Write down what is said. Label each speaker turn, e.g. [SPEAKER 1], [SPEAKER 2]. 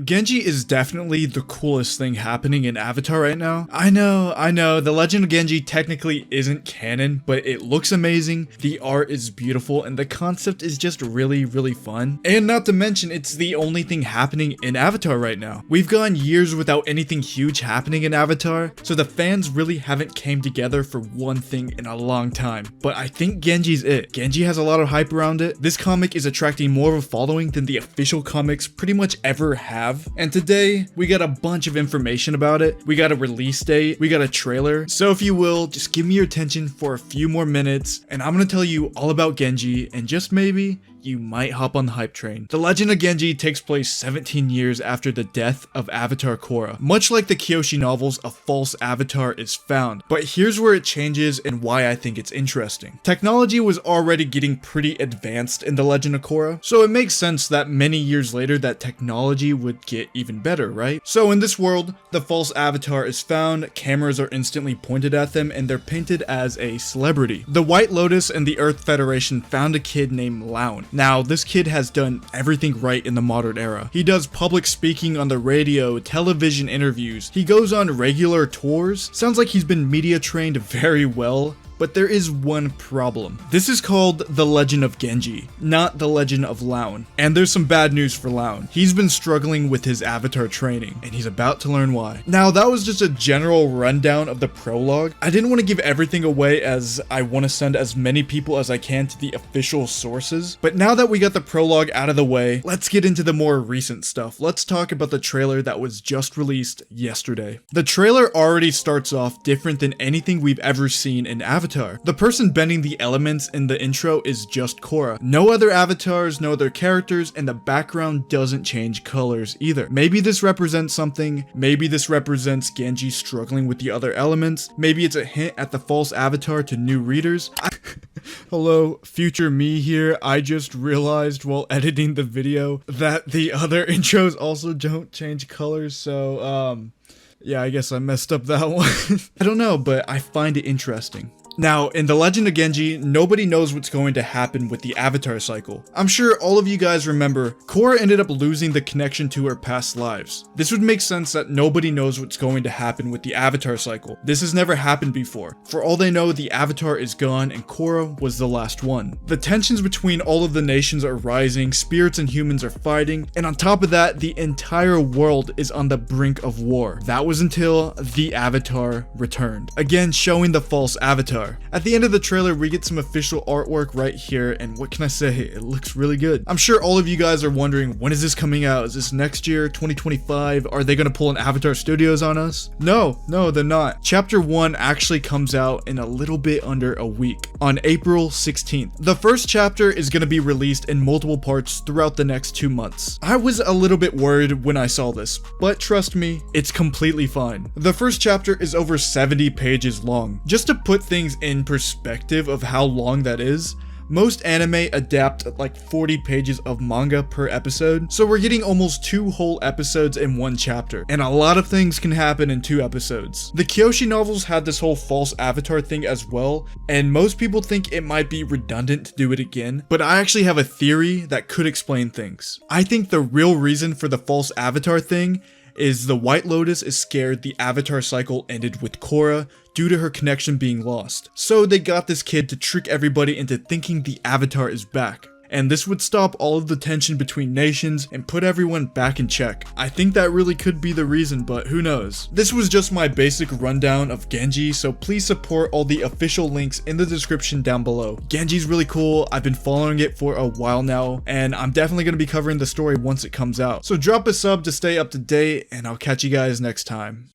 [SPEAKER 1] Genji is definitely the coolest thing happening in Avatar right now. I know, the Legend of Genji technically isn't canon, but it looks amazing, the art is beautiful, and the concept is just really fun. And not to mention, it's the only thing happening in Avatar right now. We've gone years without anything huge happening in Avatar, so the fans really haven't came together for one thing in a long time. But I think Genji's it. Genji has a lot of hype around it. This comic is attracting more of a following than the official comics pretty much ever have. And today, we got a bunch of information about it. We got a release date, we got a trailer. So if you will, just give me your attention for a few more minutes, and I'm gonna tell you all about Genji, and just maybe, you might hop on the hype train. The Legend of Genji takes place 17 years after the death of Avatar Korra. Much like the Kyoshi novels, a false avatar is found. But here's where it changes and why I think it's interesting. Technology was already getting pretty advanced in the Legend of Korra, so it makes sense that many years later that technology would get even better, right? So in this world, the false avatar is found, cameras are instantly pointed at them, and they're painted as a celebrity. The White Lotus and the Earth Federation found a kid named Laun. Now, this kid has done everything right in the modern era. He does public speaking on the radio, television interviews, he goes on regular tours. Sounds like he's been media trained very well. But there is one problem. This is called The Legend of Genji, not The Legend of Laun. And there's some bad news for Laun. He's been struggling with his avatar training, and he's about to learn why. Now, that was just a general rundown of the prologue. I didn't want to give everything away as I want to send as many people as I can to the official sources. But now that we got the prologue out of the way, let's get into the more recent stuff. Let's talk about the trailer that was just released yesterday. The trailer already starts off different than anything we've ever seen in Avatar. The person bending the elements in the intro is just Korra. No other avatars, no other characters, and the background doesn't change colors either. Maybe this represents something, maybe this represents Genji struggling with the other elements, maybe it's a hint at the false avatar to new readers. Hello, future me here. I just realized while editing the video that the other intros also don't change colors, so yeah, I guess I messed up that one. I don't know, but I find it interesting. Now, in The Legend of Genji, nobody knows what's going to happen with the avatar cycle. I'm sure all of you guys remember, Korra ended up losing the connection to her past lives. This would make sense that nobody knows what's going to happen with the avatar cycle. This has never happened before. For all they know, the avatar is gone and Korra was the last one. The tensions between all of the nations are rising, spirits and humans are fighting, and on top of that, the entire world is on the brink of war. That was until the avatar returned. Again, showing the false avatar. At the end of the trailer, we get some official artwork right here, and what can I say? It looks really good. I'm sure all of you guys are wondering, when is this coming out? Is this next year, 2025? Are they gonna pull an Avatar Studios on us? No, they're not. Chapter 1 actually comes out in a little bit under a week, on April 16th. The first chapter is gonna be released in multiple parts throughout the next 2 months. I was a little bit worried when I saw this, but trust me, it's completely fine. The first chapter is over 70 pages long. Just to put things in perspective of how long that is, most anime adapt like 40 pages of manga per episode, so we're getting almost 2 whole episodes in 1 chapter, and a lot of things can happen in 2 episodes. The Kyoshi novels had this whole false avatar thing as well, and most people think it might be redundant to do it again, but I actually have a theory that could explain things. I think the real reason for the false avatar thing is the White Lotus is scared the avatar cycle ended with Korra due to her connection being lost. So they got this kid to trick everybody into thinking the avatar is back. And this would stop all of the tension between nations and put everyone back in check. I think that really could be the reason, but who knows. This was just my basic rundown of Genji, so please support all the official links in the description down below. Genji's really cool, I've been following it for a while now, and I'm definitely going to be covering the story once it comes out. So drop a sub to stay up to date, and I'll catch you guys next time.